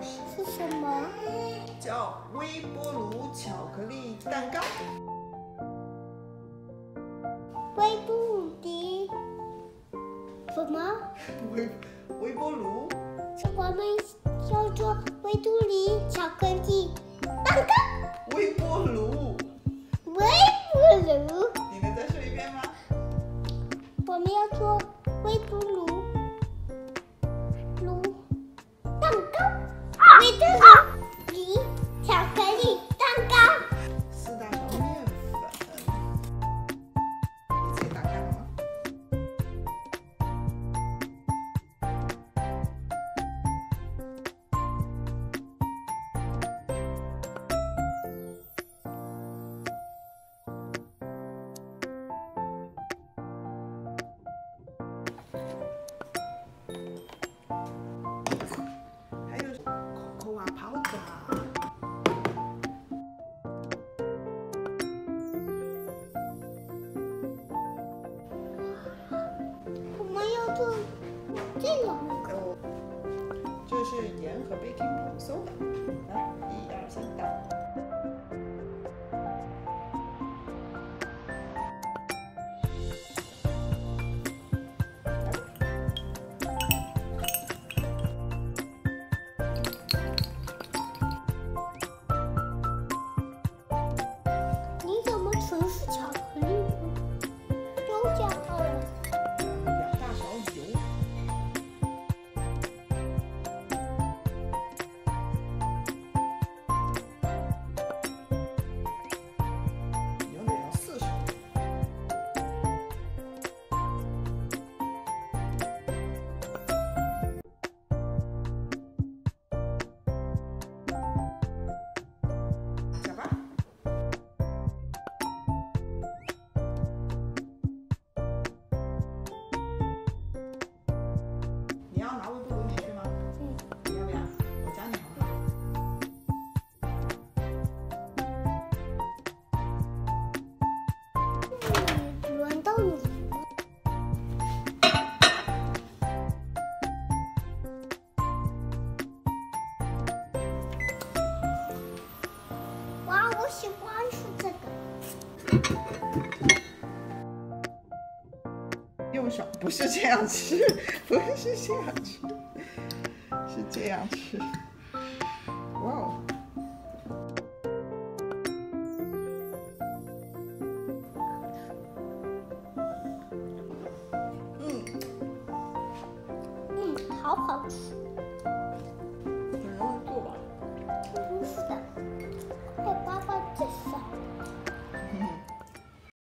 是什么？叫微波炉巧克力蛋糕。微波炉的什么？微波炉。我们叫做微波炉巧克力蛋糕。微波炉。微波炉。你能再说一遍吗？我们要做微波炉蛋糕。微波炉巧克力蛋糕。4大勺面粉。你自己打开好吗？还有cocoa powder。我们要做这两个。这是盐和 baking soda。来，1、2、3，打。你怎么全是巧克力呢？都加了。 2大勺油。牛奶要4勺。搅吧。你要拿微波炉里去吗？你要不要？我教你好不好？轮到你了。哇，我喜欢吃这个。用手不是这样吃，不是这样吃，是这样吃。哇哦！好好吃。